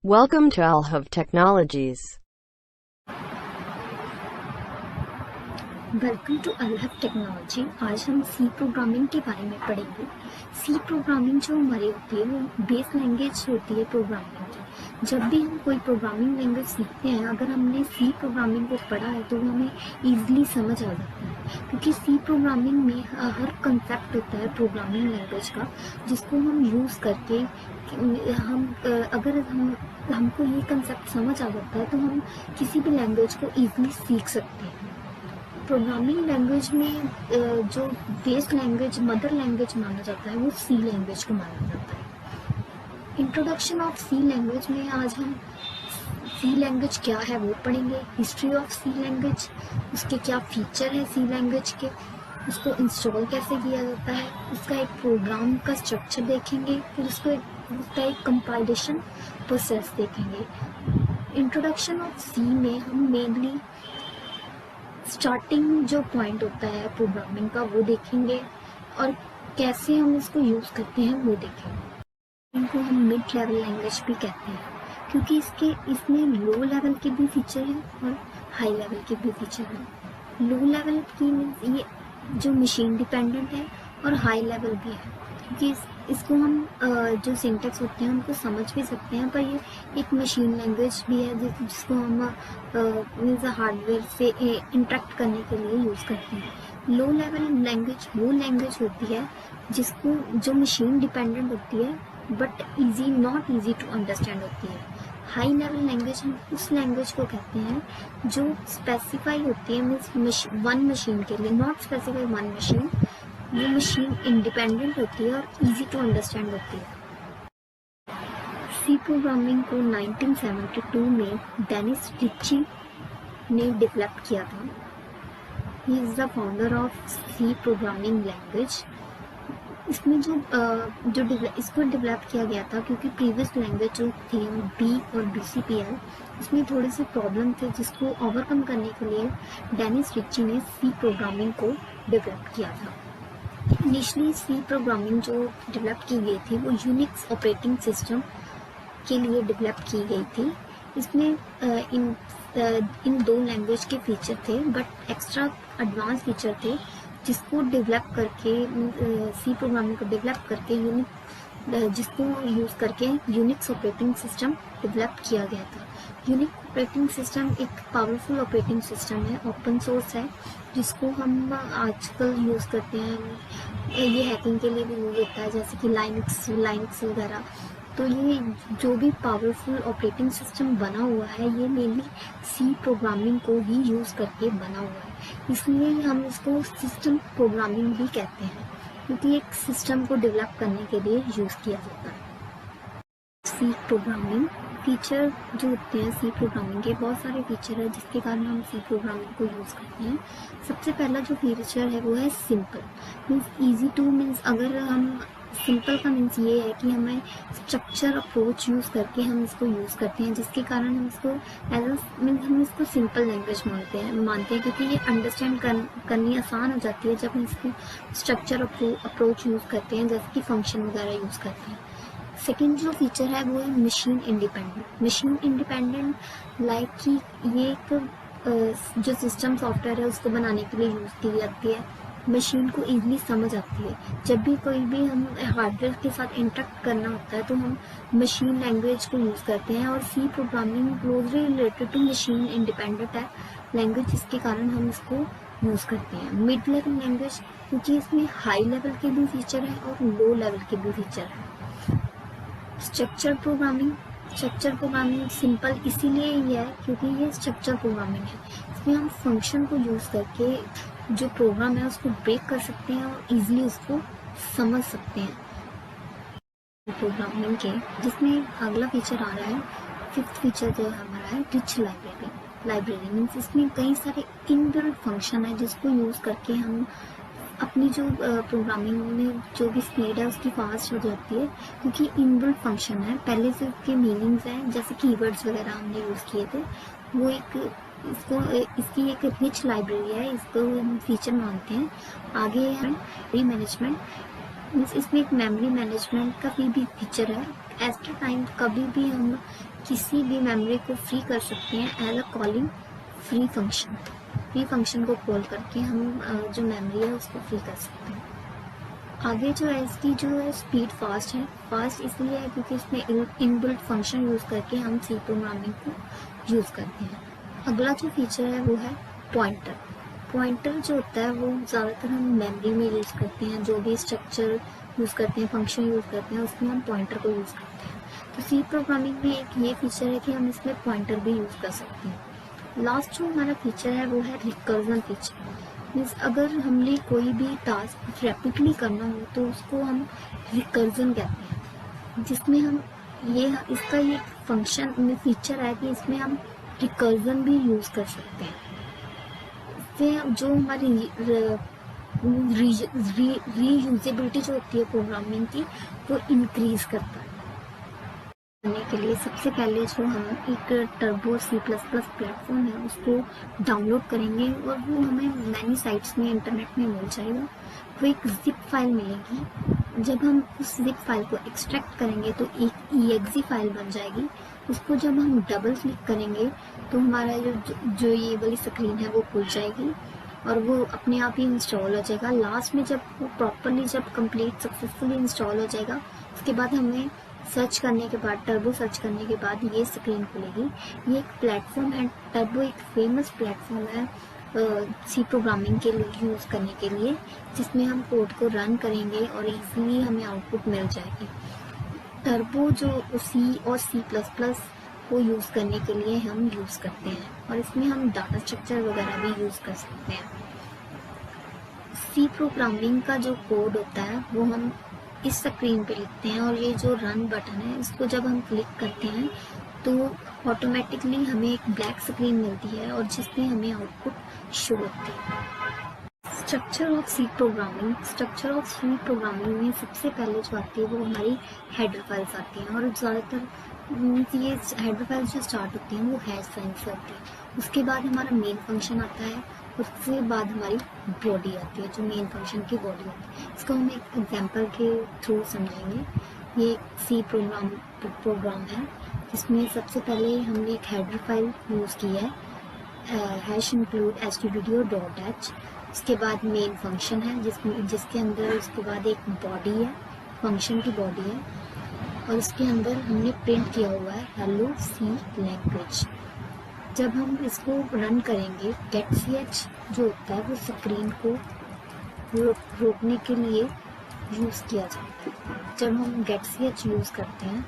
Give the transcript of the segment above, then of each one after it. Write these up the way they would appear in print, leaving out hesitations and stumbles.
Welcome to Alhav Technologies. Welcome to Alhav technology. आज हम सी programming के बारे में पढ़ेंगे। सी प्रोग्रामिंग जो हमारी होती है वो बेस लैंग्वेज होती है प्रोग्रामिंग की। जब भी हम कोई प्रोग्रामिंग लैंग्वेज सीखते हैं, अगर हमने सी प्रोग्रामिंग को पढ़ा है तो वो हमें ईजिली समझ आ जाता है, क्योंकि सी प्रोग्रामिंग में हर कंसेप्ट होता है प्रोग्रामिंग लैंग्वेज का, जिसको हम यूज़ करके अगर हमको ये कंसेप्ट समझ आ जाता है तो हम किसी भी लैंग्वेज को ईजिली सीख सकते हैं। प्रोग्रामिंग लैंग्वेज में जो बेस लैंग्वेज मदर लैंग्वेज माना जाता है वो सी लैंग्वेज को माना जाता है। इंट्रोडक्शन ऑफ सी लैंग्वेज में आज हम सी लैंग्वेज क्या है वो पढ़ेंगे, हिस्ट्री ऑफ सी लैंग्वेज, उसके क्या फीचर है सी लैंग्वेज के, उसको इंस्टॉल कैसे किया जाता है, उसका एक प्रोग्राम का स्ट्रक्चर देखेंगे, फिर उसका एक कंपाइलेशन प्रोसेस देखेंगे। इंट्रोडक्शन ऑफ सी में हम मेनली स्टार्टिंग जो पॉइंट होता है प्रोग्रामिंग का वो देखेंगे और कैसे हम इसको यूज़ करते हैं वो देखेंगे। इनको हम मिड लेवल लैंग्वेज भी कहते हैं, क्योंकि इसमें लो लेवल के भी फीचर हैं और हाई लेवल के भी फीचर हैं। लो लेवल की मीन्स ये जो मशीन डिपेंडेंट है, और हाई लेवल भी है, क्योंकि इसको हम जो सिंटेक्स होते हैं उनको समझ भी सकते हैं, पर ये एक मशीन लैंग्वेज भी है जिसको हम मीन्स हार्डवेयर से इंटरेक्ट करने के लिए यूज़ करते हैं। लो लेवल लैंग्वेज वो लैंग्वेज होती है जिसको जो मशीन डिपेंडेंट होती है but not easy to understand होती है। हाई लेवल लैंग्वेज हम उस लैंग्वेज को कहते हैं जो स्पेसिफाई होती है मीन्स वन मशीन के लिए, नॉट स्पेसिफाई वन मशीन, वो मशीन इंडिपेंडेंट होती है और इजी टू अंडरस्टैंड होती है। सी प्रोग्रामिंग को 1972 में डेनिस रिची ने डेवलप किया था। He is the founder of C programming language. इसमें इसको डेवलप किया गया था क्योंकि प्रीवियस लैंग्वेज जो थी बी और BCPL, इसमें थोड़े से प्रॉब्लम थे जिसको ओवरकम करने के लिए डेनिस रिची ने सी प्रोग्रामिंग को डेवलप किया था। इनिशियली सी प्रोग्रामिंग जो डेवलप की गई थी वो यूनिक्स ऑपरेटिंग सिस्टम के लिए डेवलप की गई थी। इसमें इन दो लैंग्वेज के फीचर थे, बट एक्स्ट्रा एडवांस फीचर थे जिसको डेवलप करके सी प्रोग्रामिंग को डेवलप करके जिसको यूज़ करके यूनिक्स ऑपरेटिंग सिस्टम डेवलप किया गया था। यूनिक्स ऑपरेटिंग सिस्टम एक पावरफुल ऑपरेटिंग सिस्टम है, ओपन सोर्स है, जिसको हम आजकल यूज़ करते हैं। ये हैकिंग के लिए भी यूज़ होता है, जैसे कि लाइनक्स वगैरह। तो ये जो भी पावरफुल ऑपरेटिंग सिस्टम बना हुआ है ये मेनली सी प्रोग्रामिंग को ही यूज़ करके बना हुआ है, इसलिए हम इसको सिस्टम प्रोग्रामिंग भी कहते हैं, क्योंकि एक सिस्टम को डेवलप करने के लिए यूज़ किया जाता है। सी प्रोग्रामिंग फीचर जो होते हैं सी प्रोग्रामिंग के बहुत सारे फीचर है जिसके कारण हम सी प्रोग्रामिंग को यूज़ करते हैं। सबसे पहला जो फीचर है वो है simple, means easy to, means अगर हम सिंपल का मीन्स ये है कि हमें स्ट्रक्चर अप्रोच यूज़ करके हम इसको यूज़ करते हैं, जिसके कारण हम इसको हम इसको सिंपल लैंग्वेज मानते हैं, क्योंकि ये अंडरस्टैंड करनी आसान हो जाती है जब हम इसको स्ट्रक्चर अप्रोच यूज़ करते हैं, जैसे कि फंक्शन वगैरह यूज़ करते हैं। सेकेंड जो फीचर है वो है मशीन इंडिपेंडेंट लाइक कि ये एक जो सिस्टम सॉफ्टवेयर है उसको बनाने के लिए यूज़ की जाती है, मशीन को इजीली समझ आती है। जब भी कोई भी हम हार्डवेयर के साथ इंटरेक्ट करना होता है तो हम मशीन लैंग्वेज को यूज़ करते हैं, और C programming closely related to machine independent है लैंग्वेज, जिसके कारण हम इसको यूज़ करते हैं। मिड लेवल लैंग्वेज, क्योंकि इसमें हाई लेवल के भी फीचर हैं और लो लेवल के भी फीचर हैं। स्ट्रक्चर प्रोग्रामिंग सिंपल इसीलिए ही है क्योंकि ये स्ट्रक्चर प्रोग्रामिंग है। इसमें हम फंक्शन को यूज़ करके जो प्रोग्राम है उसको ब्रेक कर सकते हैं और इजीली उसको समझ सकते हैं प्रोग्रामिंग के। जिसमें अगला फीचर आ रहा है, फिफ्थ फीचर जो हमारा है रिच लाइब्रेरी मीन्स इसमें कई सारे इनबिल्ट फंक्शन है जिसको यूज़ करके हम अपनी जो प्रोग्रामिंग में जो भी स्पीड है उसकी फास्ट हो जाती है, क्योंकि इनबिल्ट फंक्शन है। पहले से उसके मीनिंग्स हैं, जैसे कीवर्ड्स वगैरह हमने यूज़ किए थे, वो इसकी एक रिच लाइब्रेरी है, इसको हम फीचर मानते हैं। आगे है मेमोरी मैनेजमेंट, मीन्स इसमें एक मेमोरी मैनेजमेंट का भी फीचर है। एट टाइम कभी भी हम किसी भी मेमोरी को फ्री कर सकते हैं as a calling free function. Free function को कॉल करके हम जो मेमोरी है उसको फ्री कर सकते हैं। आगे जो है इसकी जो है स्पीड फास्ट है। फास्ट इसलिए है क्योंकि इसमें इनबिल्ट फंक्शन यूज़ करके हम सी प्रोग्रामिंग को यूज़ करते हैं। अगला जो फीचर है वो है पॉइंटर। पॉइंटर जो होता है वो ज़्यादातर हम मेमोरी में यूज़ करते हैं। जो भी स्ट्रक्चर यूज़ करते हैं, फंक्शन यूज़ करते हैं, उसमें हम पॉइंटर को यूज़ करते हैं। तो सी प्रोग्रामिंग में एक ये फीचर है कि हम इसमें पॉइंटर भी यूज़ कर सकते हैं। लास्ट जो हमारा फीचर है वो है रिकर्जन फीचर। मीन्स अगर हमने कोई भी टास्क रैपिडली करना हो तो उसको हम रिकर्जन कहते हैं, जिसमें हम इसका ये फंक्शन में फीचर है कि इसमें हम रिकर्जन भी यूज़ कर सकते हैं। इससे जो हमारी रीयूजेबिलिटी जो होती है प्रोग्रामिंग की वो इंक्रीज करता है। करने के लिए सबसे पहले जो हम एक टर्बो C++ प्लेटफॉर्म है उसको डाउनलोड करेंगे और वो हमें मैनी साइट्स में इंटरनेट में मिल जाएगा। वो एक जिप फाइल मिलेगी। जब हम उस जिप फाइल को एक्सट्रैक्ट करेंगे तो एक exe फाइल बन जाएगी। उसको जब हम डबल क्लिक करेंगे तो हमारा जो ये वाली स्क्रीन है वो खुल जाएगी और वो अपने आप ही इंस्टॉल हो जाएगा। लास्ट में जब वो प्रॉपरली जब कंप्लीट सक्सेसफुली इंस्टॉल हो जाएगा उसके बाद हमें सर्च करने के बाद, टर्बो सर्च करने के बाद ये स्क्रीन खुलेगी। ये एक प्लेटफॉर्म है, टर्बो एक फेमस प्लेटफॉर्म है सी प्रोग्रामिंग के लिए यूज़ करने के लिए, जिसमें हम कोड को रन करेंगे और इजीली हमें आउटपुट मिल जाएगी। टर्बो जो सी और C++ को यूज़ करने के लिए हम यूज़ करते हैं और इसमें हम डाटा स्ट्रक्चर वगैरह भी यूज़ कर सकते हैं। सी प्रोग्रामिंग का जो कोड होता है वो हम इस स्क्रीन पे लिखते हैं और ये जो रन बटन है इसको जब हम क्लिक करते हैं तो ऑटोमेटिकली हमें एक ब्लैक स्क्रीन मिलती है और जिसमें हमें आउटपुट शो होती है। स्ट्रक्चर ऑफ सी प्रोग्रामिंग में सबसे पहले जो आती है वो हमारी हेडर फाइल्स आती हैं और ज़्यादातर ये हेडर फाइल्स जो स्टार्ट होती हैं वो हैश साइन से होती है। उसके बाद हमारा मेन फंक्शन आता है, उसके बाद हमारी बॉडी आती है जो मेन फंक्शन की बॉडी होती है। इसको हम एक एग्जांपल के थ्रू समझेंगे। ये सी प्रोग्राम है जिसमें सबसे पहले हमने एक हेडर फाइल यूज़ की है #include_stdio.h। उसके बाद मेन फंक्शन है जिसके अंदर उसके बाद एक बॉडी है, फंक्शन की बॉडी है और उसके अंदर हमने प्रिंट किया हुआ है हेलो सी लैंग्वेज। जब हम इसको रन करेंगे getch जो होता है वो स्क्रीन को रोकने के लिए यूज़ किया जाता है। जब हम getch यूज़ करते हैं,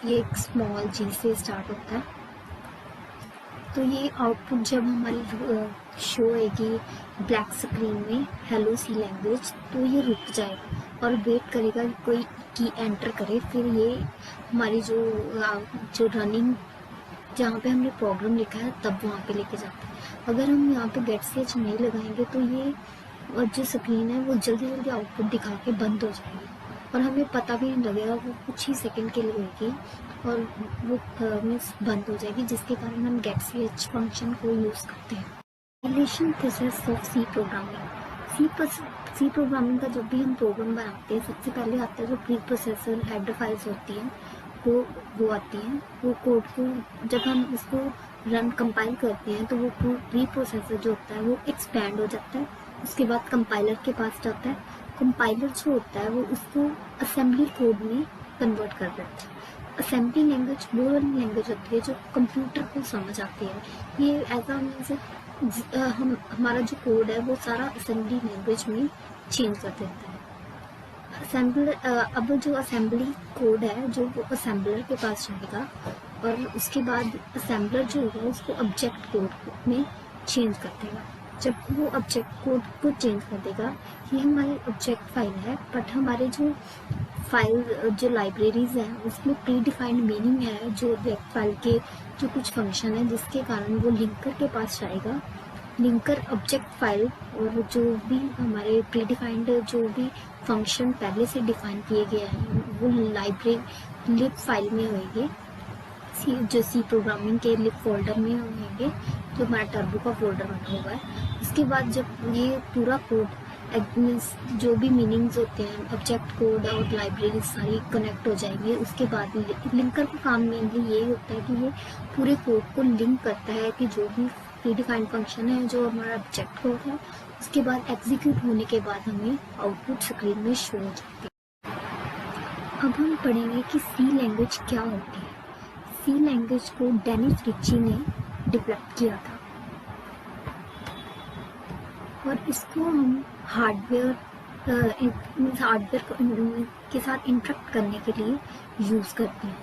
ये एक स्मॉल g से स्टार्ट होता है, तो ये आउटपुट जब हमारी शो होगी ब्लैक स्क्रीन में हेलो सी लैंग्वेज, तो ये रुक जाएगा और वेट करेगा कि कोई की एंटर करे, फिर ये हमारी जो रनिंग जहाँ पे हमने प्रोग्राम लिखा है तब वहाँ पे लेके जाते हैं। अगर हम यहाँ पे getch नहीं लगाएंगे तो ये और जो स्क्रीन है वो जल्दी जल्दी आउटपुट दिखा के बंद हो जाएगी और हमें पता भी नहीं लगेगा, वो कुछ ही सेकंड के लिए होगी और वो मीन्स बंद हो जाएगी, जिसके कारण हम getch फंक्शन को यूज़ करते हैं। Relation process of C programming. C programming का जब भी हम प्रोग्राम बनाते हैं सबसे पहले आता है जो प्री प्रोसेसर हेडर फाइल्स होती हैं वो आती हैं। वो कोड को जब हम इसको रन कंपाइल करते हैं तो वो प्री प्रोसेसर जो होता है वो एक्सपैंड हो जाता है। उसके बाद कंपाइलर के पास जाता है। कंपाइलर जो होता है वो उसको असेंबली कोड में कन्वर्ट कर देता है। असेंबली लैंग्वेज वो लैंग्वेज होती है जो कंप्यूटर को समझ आती है। ये एज अ मीन्स हमारा जो कोड है वो सारा असेंबली लैंग्वेज में चेंज कर देता है। अब जो असेंबली कोड है जो वो असेंबलर के पास जाएगा और उसके बाद असेंबलर जो होगा उसको ऑब्जेक्ट कोड में चेंज कर देगा। जब वो ऑब्जेक्ट कोड को चेंज कर देगा, ये हमारी ऑब्जेक्ट फाइल है, बट हमारे जो फाइल जो लाइब्रेरीज हैं उसमें प्री डिफाइंड मीनिंग है जो ऑब्जेक्ट फाइल के जो कुछ फंक्शन है, जिसके कारण वो लिंकर के पास जाएगा। लिंकर ऑब्जेक्ट फाइल और जो भी हमारे प्री डिफाइंड जो भी फंक्शन पहले से डिफाइन किए गए हैं वो लाइब्रेरी लिब फाइल में होंगे, जो सी प्रोग्रामिंग के लिब फोल्डर में होंगे जो हमारा टर्बो का फोल्डर बना हुआ है। उसके बाद जब ये पूरा कोड मीन्स जो भी मीनिंग्स होते हैं, ऑब्जेक्ट कोड और लाइब्रेरी सारी कनेक्ट हो जाएंगी। उसके बाद लिंकर का काम मेनली यही होता है कि ये पूरे कोड को लिंक करता है कि जो भी प्री डिफाइंड फंक्शन है, जो हमारा ऑब्जेक्ट कोड है, उसके बाद एग्जीक्यूट होने के बाद हमें आउटपुट स्क्रीन में शो हो जाती है। अब हम पढ़ेंगे कि सी लैंग्वेज क्या होती है। सी लैंग्वेज को डेनिस रिची ने डेवलप किया था और इसको हम हार्डवेयर के साथ इंटरेक्ट करने के लिए यूज़ करते हैं।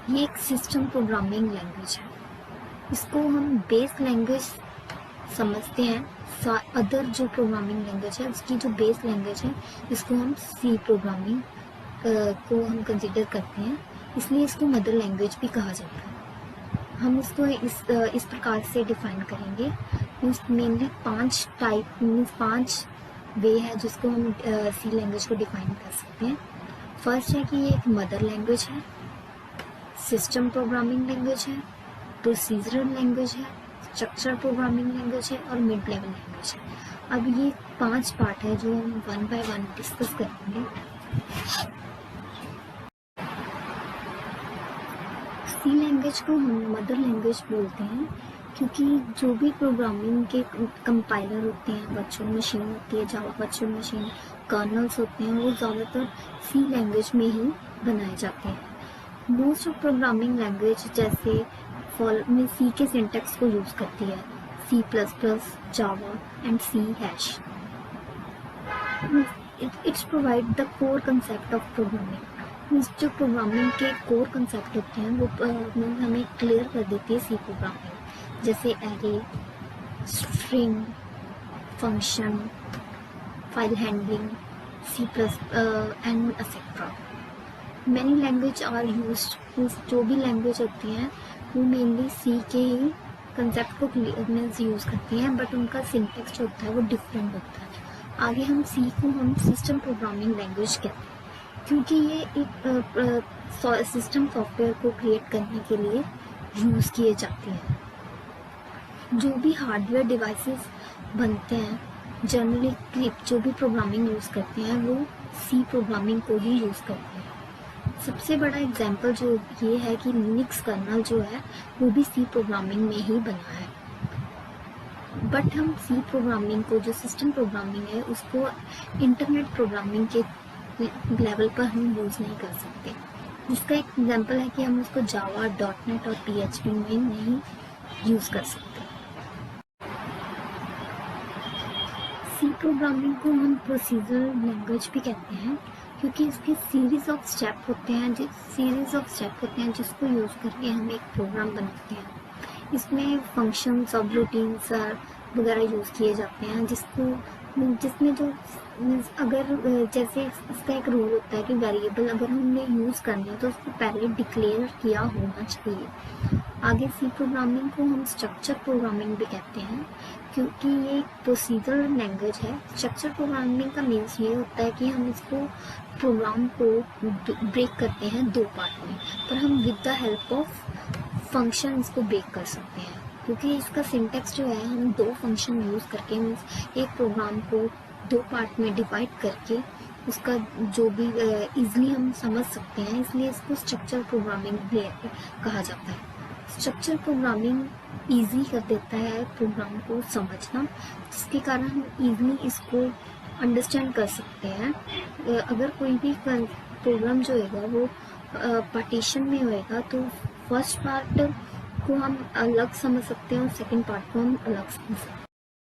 ये एक सिस्टम प्रोग्रामिंग लैंग्वेज है। इसको हम बेस लैंग्वेज समझते हैं। अदर जो प्रोग्रामिंग लैंग्वेज है उसकी जो बेस लैंग्वेज है, इसको हम सी प्रोग्रामिंग को हम कंसिडर करते हैं, इसलिए इसको मदर लैंग्वेज भी कहा जाता है। हम इसको इस प्रकार से डिफाइन करेंगे। मीन्स मेनली 5 वे है जिसको हम सी लैंग्वेज को डिफाइन कर सकते हैं। फर्स्ट है कि ये एक मदर लैंग्वेज है, सिस्टम प्रोग्रामिंग लैंग्वेज है, प्रोसीजरल लैंग्वेज है, स्ट्रक्चर प्रोग्रामिंग लैंग्वेज है और मिड लेवल लैंग्वेज है। अब ये 5 पार्ट है जो हम 1 बाय 1 डिस्कस करेंगे। सी लैंग्वेज को हम मदर लैंग्वेज बोलते हैं क्योंकि जो भी प्रोग्रामिंग के कंपाइलर होते हैं, वर्चुअल मशीन होती है, जावा वर्चुअल मशीन, कर्नल्स होते हैं, वो ज़्यादातर सी लैंग्वेज में ही बनाए जाते हैं। मोस्ट ऑफ प्रोग्रामिंग लैंग्वेज जैसे में सी के सिंटैक्स को यूज़ करती है, C++, Java and C hash. It's provide the core concept of programming. जो प्रोग्रामिंग के कोर कंसेप्ट होते हैं वो हमें क्लियर कर देती है सी प्रोग्रामिंग, जैसे array, string, function, file handling, C plus and etcetera. Many language are used. जो भी लैंग्वेज होती हैं वो मेनली सी के ही कंसेप्ट को यूज़ करती हैं, बट उनका सिंटैक्स जो होता है वो डिफरेंट होता है। आगे हम सी को हम सिस्टम प्रोग्रामिंग लैंग्वेज कहते हैं क्योंकि ये एक सिस्टम सॉफ्टवेयर को क्रिएट करने के लिए यूज़ किए जाते हैं। जो भी हार्डवेयर डिवाइसेस बनते हैं, जनरली जो भी प्रोग्रामिंग यूज़ करते हैं वो सी प्रोग्रामिंग को ही यूज़ करते हैं। सबसे बड़ा एग्जांपल जो ये है कि लिनक्स कर्नल जो है वो भी सी प्रोग्रामिंग में ही बना है। बट हम सी प्रोग्रामिंग को, जो सिस्टम प्रोग्रामिंग है, उसको इंटरनेट प्रोग्रामिंग के लेवल पर हम यूज़ नहीं कर सकते। जिसका एक एग्जांपल है कि हम उसको जावा, .NET और PHP में नहीं यूज़ कर सकते। सी प्रोग्रामिंग को हम प्रोसीजरल लैंग्वेज भी कहते हैं क्योंकि इसके सीरीज ऑफ स्टेप होते हैं जिसको यूज़ करके हम एक प्रोग्राम बनाते हैं। इसमें फंक्शंस और रूटीन्स वगैरह यूज़ किए जाते हैं, जिसमें जो अगर जैसे इसका एक रूल होता है कि वेरिएबल अगर हमने यूज़ करना है तो उसको पहले डिक्लेयर किया होना चाहिए। आगे सी प्रोग्रामिंग को हम स्ट्रक्चर प्रोग्रामिंग भी कहते हैं क्योंकि ये एक प्रोसीजरल लैंग्वेज है। स्ट्रक्चर प्रोग्रामिंग का मीन्स ये होता है कि हम इसको प्रोग्राम को ब्रेक करते हैं 2 पार्ट में, पर हम with the help of function इसको ब्रेक कर सकते हैं क्योंकि इसका सिंटैक्स जो है हम 2 फंक्शन यूज़ करके एक प्रोग्राम को 2 पार्ट में डिवाइड करके उसका जो भी इजीली हम समझ सकते हैं, इसलिए इसको स्ट्रक्चर प्रोग्रामिंग भी कहा जाता है। स्ट्रक्चर प्रोग्रामिंग इजी कर देता है प्रोग्राम को समझना, जिसके कारण हम इजीली इसको अंडरस्टैंड कर सकते हैं। अगर कोई भी प्रोग्राम जो होगा वो पार्टीशन में होएगा तो फर्स्ट पार्ट को हम अलग समझ सकते हैं और सेकंड पार्ट को हम अलग समझ सकते हैं।